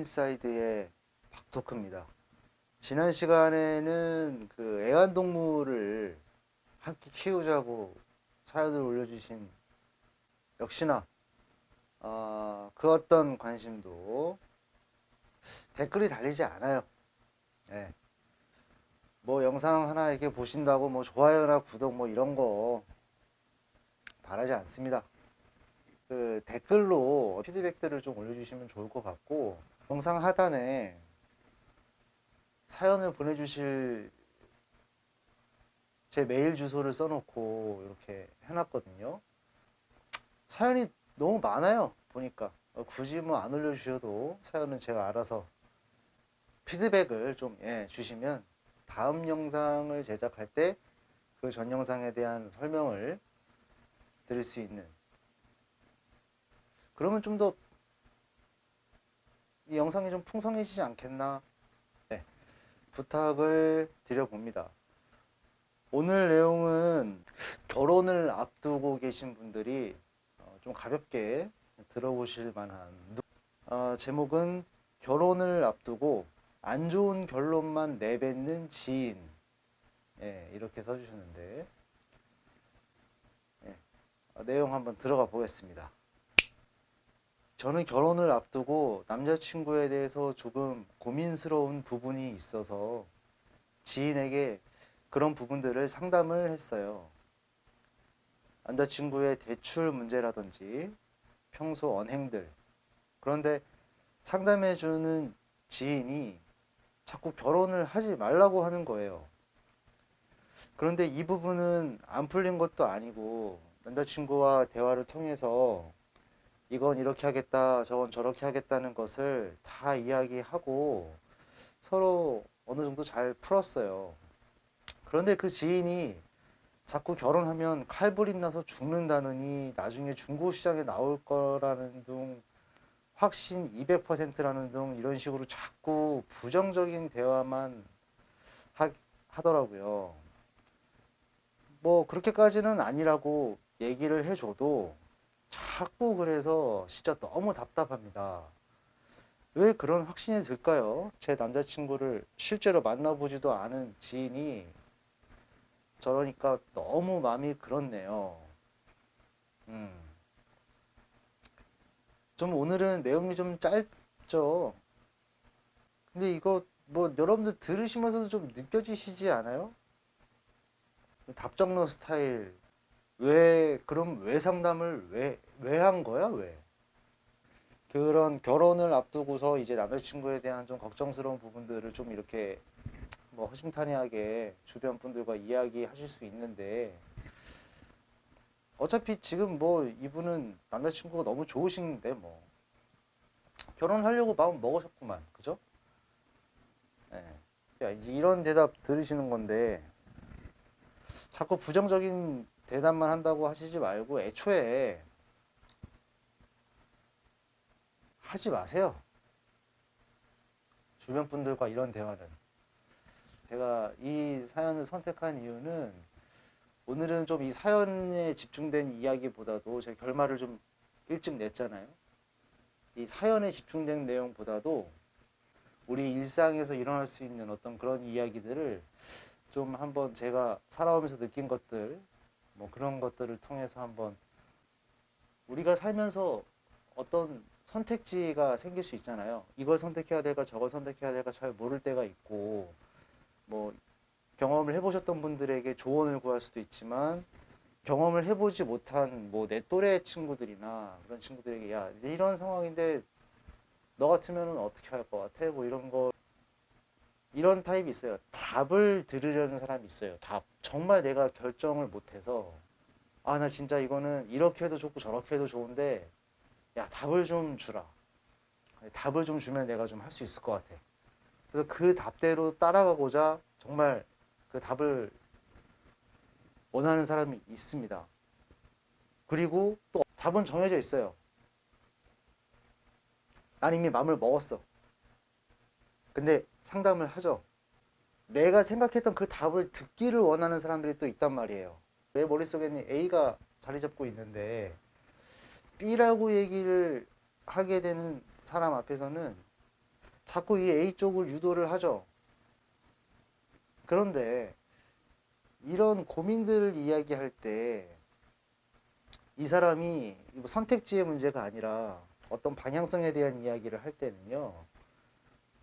인사이드의 박토크입니다. 지난 시간에는 그 애완동물을 함께 키우자고 사연을 올려주신 역시나 그 어떤 관심도 댓글이 달리지 않아요. 네. 뭐 영상 하나 이렇게 보신다고 뭐 좋아요나 구독 뭐 이런 거 바라지 않습니다. 그 댓글로 피드백들을 좀 올려주시면 좋을 것 같고, 영상 하단에 사연을 보내주실 제 메일 주소를 써놓고 이렇게 해놨거든요. 사연이 너무 많아요. 보니까 굳이 뭐 안 올려주셔도 사연은 제가 알아서 피드백을 좀 주시면 다음 영상을 제작할 때 그 전 영상에 대한 설명을 드릴 수 있는, 그러면 좀 더 이 영상이 좀 풍성해지지 않겠나, 부탁을 드려봅니다. 오늘 내용은 결혼을 앞두고 계신 분들이 좀 가볍게 들어보실 만한, 제목은 결혼을 앞두고 안 좋은 결론만 내뱉는 지인, 이렇게 써주셨는데, 내용 한번 들어가 보겠습니다. 저는 결혼을 앞두고 남자친구에 대해서 조금 고민스러운 부분이 있어서 지인에게 그런 부분들을 상담을 했어요. 남자친구의 대출 문제라든지 평소 언행들. 그런데 상담해주는 지인이 자꾸 결혼을 하지 말라고 하는 거예요. 그런데 이 부분은 안 풀린 것도 아니고, 남자친구와 대화를 통해서 이건 이렇게 하겠다, 저건 저렇게 하겠다는 것을 다 이야기하고 서로 어느 정도 잘 풀었어요. 그런데 그 지인이 자꾸 결혼하면 칼부림 나서 죽는다느니, 나중에 중고시장에 나올 거라는 둥, 확신 200%라는 둥, 이런 식으로 자꾸 부정적인 대화만 하더라고요. 뭐 그렇게까지는 아니라고 얘기를 해줘도 자꾸, 그래서 진짜 너무 답답합니다. 왜 그런 확신이 들까요? 제 남자친구를 실제로 만나보지도 않은 지인이 저러니까 너무 마음이 그렇네요. 좀 오늘은 내용이 좀 짧죠? 근데 이거 뭐 여러분들 들으시면서도 좀 느껴지시지 않아요? 답정너 스타일. 그럼 왜 상담을 왜 한 거야? 왜? 그런 결혼을 앞두고서 이제 남자친구에 대한 좀 걱정스러운 부분들을 좀 이렇게 뭐 허심탄회하게 주변 분들과 이야기하실 수 있는데, 어차피 지금 뭐 이분은 남자친구가 너무 좋으신데 뭐 결혼하려고 마음 먹으셨구만, 그죠? 야, 이제 이런 대답 들으시는 건데, 자꾸 부정적인 대답만 한다고 하시지 말고 애초에 하지 마세요. 주변 분들과 이런 대화는. 제가 이 사연을 선택한 이유는, 오늘은 좀 이 사연에 집중된 이야기보다도 제가 결말을 좀 일찍 냈잖아요. 이 사연에 집중된 내용보다도 우리 일상에서 일어날 수 있는 어떤 그런 이야기들을 좀 한번, 제가 살아오면서 느낀 것들, 뭐 그런 것들을 통해서 한번, 우리가 살면서 어떤 선택지가 생길 수 있잖아요. 이걸 선택해야 될까 저걸 선택해야 될까 잘 모를 때가 있고, 뭐 경험을 해보셨던 분들에게 조언을 구할 수도 있지만, 경험을 해보지 못한 뭐 내 또래 친구들이나 그런 친구들에게, 야 이런 상황인데 너 같으면 어떻게 할 것 같아? 뭐 이런 거, 이런 타입이 있어요. 답을 들으려는 사람이 있어요. 답. 정말 내가 결정을 못해서, 아 나 진짜 이거는 이렇게 해도 좋고 저렇게 해도 좋은데 야 답을 좀 주라. 답을 좀 주면 내가 좀 할 수 있을 것 같아. 그래서 그 답대로 따라가고자 정말 그 답을 원하는 사람이 있습니다. 그리고 또 답은 정해져 있어요. 난 이미 마음을 먹었어. 근데 상담을 하죠. 내가 생각했던 그 답을 듣기를 원하는 사람들이 또 있단 말이에요. 내 머릿속에는 A가 자리 잡고 있는데 B라고 얘기를 하게 되는 사람 앞에서는 자꾸 이 A 쪽을 유도를 하죠. 그런데 이런 고민들을 이야기할 때 이 사람이 선택지의 문제가 아니라 어떤 방향성에 대한 이야기를 할 때는요,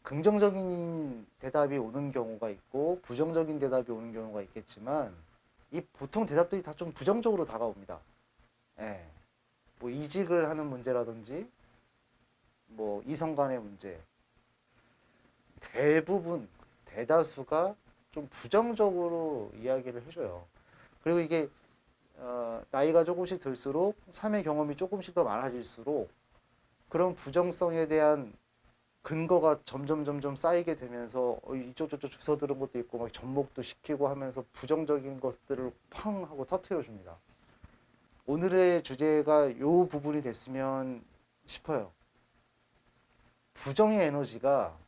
긍정적인 대답이 오는 경우가 있고 부정적인 대답이 오는 경우가 있겠지만 이 보통 대답들이 다 좀 부정적으로 다가옵니다. 예. 뭐 이직을 하는 문제라든지 뭐 이성 간의 문제, 대부분 대다수가 좀 부정적으로 이야기를 해줘요. 그리고 이게 나이가 조금씩 들수록 삶의 경험이 조금씩 더 많아질수록 그런 부정성에 대한 근거가 점점 쌓이게 되면서 이쪽 저쪽 주워 들은 것도 있고 막 접목도 시키고 하면서 부정적인 것들을 팡 하고 터트려 줍니다. 오늘의 주제가 이 부분이 됐으면 싶어요. 부정의 에너지가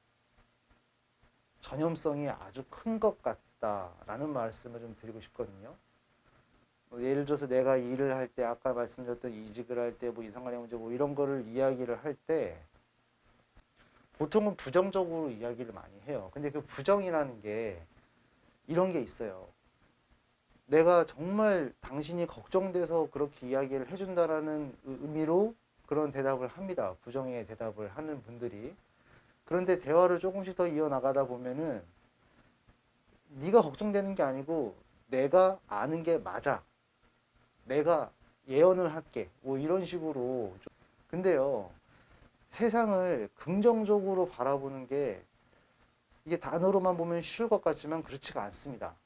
전염성이 아주 큰 것 같다라는 말씀을 좀 드리고 싶거든요. 예를 들어서 내가 일을 할 때 아까 말씀드렸던 이직을 할 때 뭐 이상간의 문제 뭐 이런 거를 이야기를 할 때 보통은 부정적으로 이야기를 많이 해요. 근데 그 부정이라는 게 이런 게 있어요. 내가 정말 당신이 걱정돼서 그렇게 이야기를 해준다라는 의미로 그런 대답을 합니다. 부정의 대답을 하는 분들이. 그런데 대화를 조금씩 더 이어나가다 보면은 네가 걱정되는 게 아니고 내가 아는 게 맞아. 내가 예언을 할게. 뭐 이런 식으로. 근데요, 세상을 긍정적으로 바라보는 게 이게 단어로만 보면 쉬울 것 같지만 그렇지가 않습니다.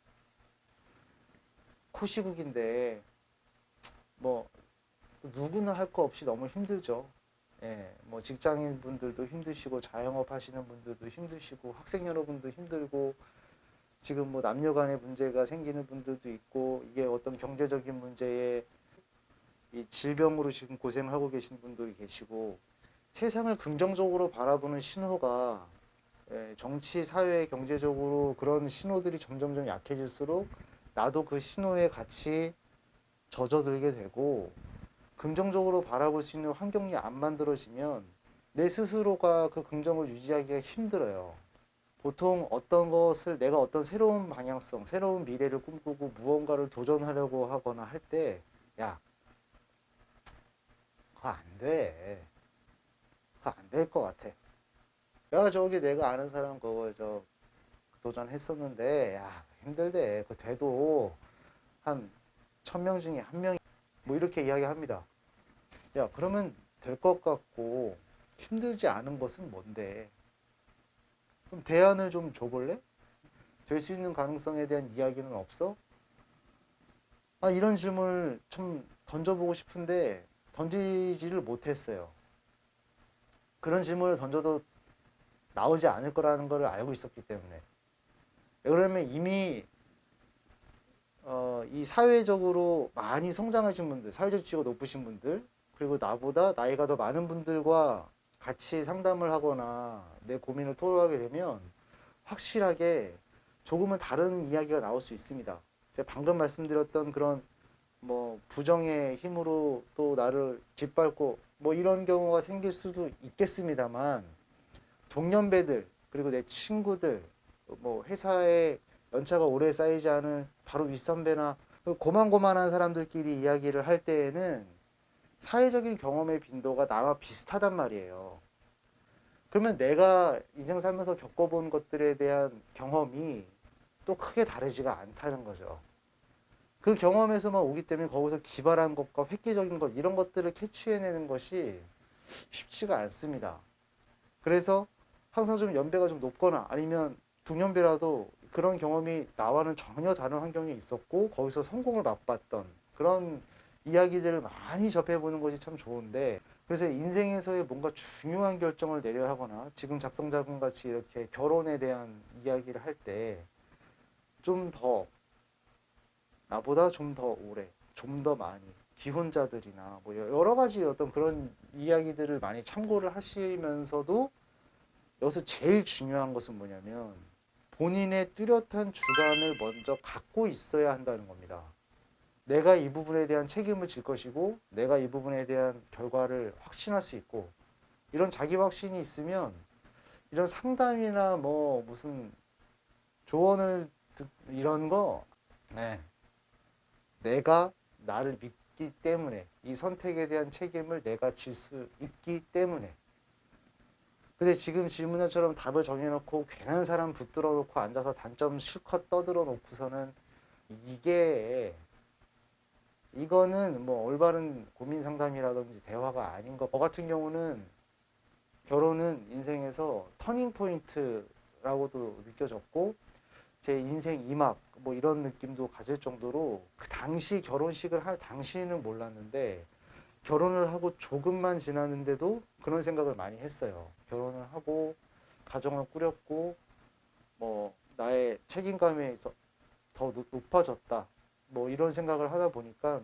코시국인데 뭐 누구나 할 거 없이 너무 힘들죠. 예, 뭐 직장인 분들도 힘드시고 자영업 하시는 분들도 힘드시고 학생 여러분도 힘들고 지금 뭐 남녀 간의 문제가 생기는 분들도 있고 이게 어떤 경제적인 문제에 이 질병으로 지금 고생하고 계신 분들이 계시고 세상을 긍정적으로 바라보는 신호가 정치, 사회, 경제적으로 그런 신호들이 점점 약해질수록 나도 그 신호에 같이 젖어들게 되고 긍정적으로 바라볼 수 있는 환경이 안 만들어지면 내 스스로가 그 긍정을 유지하기가 힘들어요. 보통 어떤 것을 내가 어떤 새로운 방향성, 새로운 미래를 꿈꾸고 무언가를 도전하려고 하거나 할 때, 야, 그거 안 돼. 그거 안 될 것 같아. 야, 저기 내가 아는 사람 그거 도전했었는데, 야, 힘들대. 그거 돼도 한 1000명 중에 한 명이 뭐 이렇게 이야기합니다. 야, 그러면 될 것 같고 힘들지 않은 것은 뭔데? 그럼 대안을 좀 줘볼래? 될 수 있는 가능성에 대한 이야기는 없어? 아, 이런 질문을 좀 던져보고 싶은데 던지지를 못했어요. 그런 질문을 던져도 나오지 않을 거라는 걸 알고 있었기 때문에. 그러면 이미 이 사회적으로 많이 성장하신 분들, 사회적 지위가 높으신 분들, 그리고 나보다 나이가 더 많은 분들과 같이 상담을 하거나 내 고민을 토로하게 되면 확실하게 조금은 다른 이야기가 나올 수 있습니다. 제가 방금 말씀드렸던 그런 뭐 부정의 힘으로 또 나를 짓밟고 뭐 이런 경우가 생길 수도 있겠습니다만 동년배들 그리고 내 친구들 뭐 회사에 연차가 오래 쌓이지 않은 바로 윗선배나 고만고만한 사람들끼리 이야기를 할 때에는 사회적인 경험의 빈도가 나와 비슷하단 말이에요. 그러면 내가 인생 살면서 겪어본 것들에 대한 경험이 또 크게 다르지가 않다는 거죠. 그 경험에서만 오기 때문에 거기서 기발한 것과 획기적인 것 이런 것들을 캐치해내는 것이 쉽지가 않습니다. 그래서 항상 좀 연배가 좀 높거나 아니면 동년배라도 그런 경험이 나와는 전혀 다른 환경에 있었고 거기서 성공을 맛봤던 그런 이야기들을 많이 접해보는 것이 참 좋은데 그래서 인생에서의 뭔가 중요한 결정을 내려야 하거나 지금 작성자분 같이 이렇게 결혼에 대한 이야기를 할 때 좀 더 나보다 좀 더 오래 좀 더 많이 기혼자들이나 뭐 여러 가지 어떤 그런 이야기들을 많이 참고를 하시면서도 여기서 제일 중요한 것은 뭐냐면 본인의 뚜렷한 주관을 먼저 갖고 있어야 한다는 겁니다. 내가 이 부분에 대한 책임을 질 것이고 내가 이 부분에 대한 결과를 확신할 수 있고 이런 자기 확신이 있으면 이런 상담이나 뭐 무슨 이런 거, 네. 내가 나를 믿기 때문에 이 선택에 대한 책임을 내가 질 수 있기 때문에. 근데 지금 질문처럼 답을 정해놓고 괜한 사람 붙들어 놓고 앉아서 단점 실컷 떠들어 놓고서는 이거는 뭐 올바른 고민 상담이라든지 대화가 아닌 거. 저 같은 경우는 결혼은 인생에서 터닝 포인트라고도 느껴졌고 제 인생 이막 뭐 이런 느낌도 가질 정도로 그 당시 결혼식을 할 당시는 몰랐는데 결혼을 하고 조금만 지났는데도 그런 생각을 많이 했어요. 결혼을 하고 가정을 꾸렸고 뭐 나의 책임감이 더 높아졌다. 뭐 이런 생각을 하다 보니까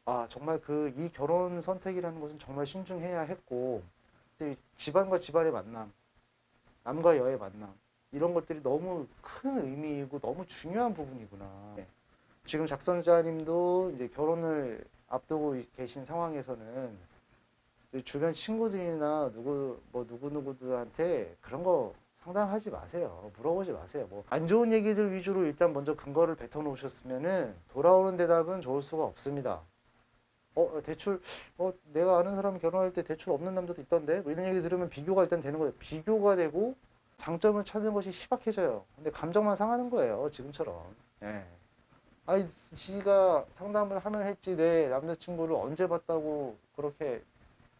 아 정말 이 결혼 선택이라는 것은 정말 신중해야 했고 집안과 집안의 만남, 남과 여의 만남 이런 것들이 너무 큰 의미이고 너무 중요한 부분이구나. 지금 작성자님도 이제 결혼을 앞두고 계신 상황에서는 주변 친구들이나 누구누구들한테 그런 거 상담하지 마세요. 물어보지 마세요. 뭐 안 좋은 얘기들 위주로 일단 먼저 근거를 뱉어 놓으셨으면은 돌아오는 대답은 좋을 수가 없습니다. 대출, 내가 아는 사람 결혼할 때 대출 없는 남자도 있던데? 뭐 이런 얘기 들으면 비교가 일단 되는 거예요. 비교가 되고 장점을 찾는 것이 희박해져요. 근데 감정만 상하는 거예요. 지금처럼. 예. 아니, 지가 상담을 하면 했지, 내 남자친구를 언제 봤다고 그렇게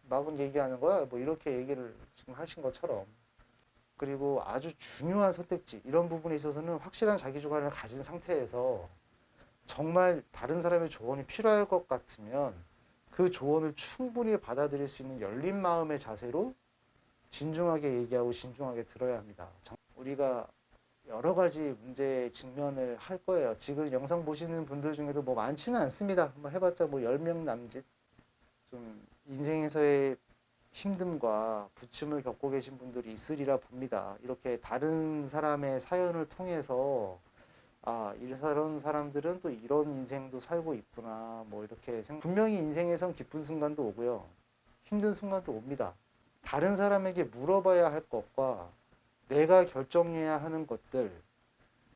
막은 얘기하는 거야? 뭐 이렇게 얘기를 지금 하신 것처럼. 그리고 아주 중요한 선택지, 이런 부분에 있어서는 확실한 자기 주관을 가진 상태에서 정말 다른 사람의 조언이 필요할 것 같으면 그 조언을 충분히 받아들일 수 있는 열린 마음의 자세로 진중하게 얘기하고 진중하게 들어야 합니다. 우리가 여러 가지 문제에 직면을 할 거예요. 지금 영상 보시는 분들 중에도 뭐 많지는 않습니다. 뭐 해봤자 뭐 10명 남짓. 좀 인생에서의 힘듦과 부침을 겪고 계신 분들이 있으리라 봅니다. 이렇게 다른 사람의 사연을 통해서 이런 사람들은 또 이런 인생도 살고 있구나. 뭐 이렇게 분명히 인생에선 기쁜 순간도 오고요. 힘든 순간도 옵니다. 다른 사람에게 물어봐야 할 것과 내가 결정해야 하는 것들,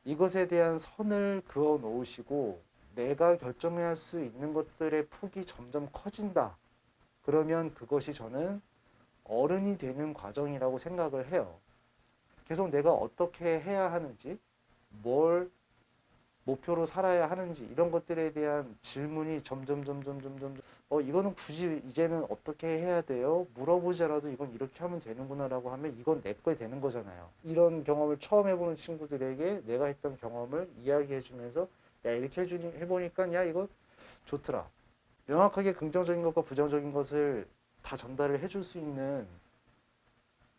이것에 대한 선을 그어 놓으시고 내가 결정해야 할 수 있는 것들의 폭이 점점 커진다. 그러면 그것이 저는 어른이 되는 과정이라고 생각을 해요. 계속 내가 어떻게 해야 하는지, 뭘 목표로 살아야 하는지 이런 것들에 대한 질문이 점점 이거는 굳이 이제는 어떻게 해야 돼요? 물어보자라도 이건 이렇게 하면 되는구나라고 하면 이건 내 거 되는 거잖아요. 이런 경험을 처음 해보는 친구들에게 내가 했던 경험을 이야기해 주면서 야 이렇게 해보니까 야 이거 좋더라. 명확하게 긍정적인 것과 부정적인 것을 다 전달을 해줄 수 있는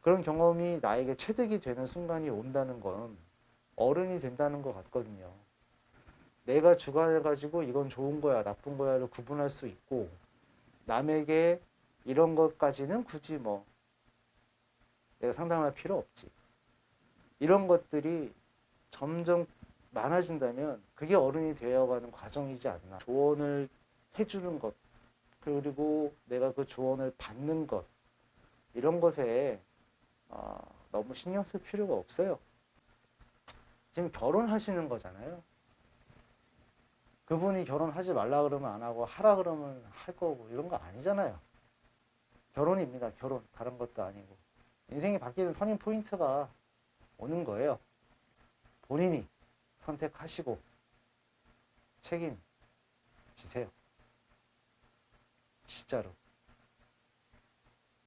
그런 경험이 나에게 체득이 되는 순간이 온다는 건 어른이 된다는 것 같거든요. 내가 주관을 가지고 이건 좋은 거야, 나쁜 거야를 구분할 수 있고 남에게 이런 것까지는 굳이 뭐 내가 상담할 필요 없지. 이런 것들이 점점 많아진다면 그게 어른이 되어가는 과정이지 않나. 조언을 해주는 것, 그리고 내가 그 조언을 받는 것, 이런 것에 너무 신경 쓸 필요가 없어요. 지금 결혼하시는 거잖아요. 그분이 결혼하지 말라 그러면 안 하고 하라 그러면 할 거고 이런 거 아니잖아요. 결혼입니다. 결혼. 다른 것도 아니고. 인생이 바뀌는 터닝 포인트가 오는 거예요. 본인이 선택하시고 책임지세요. 진짜로.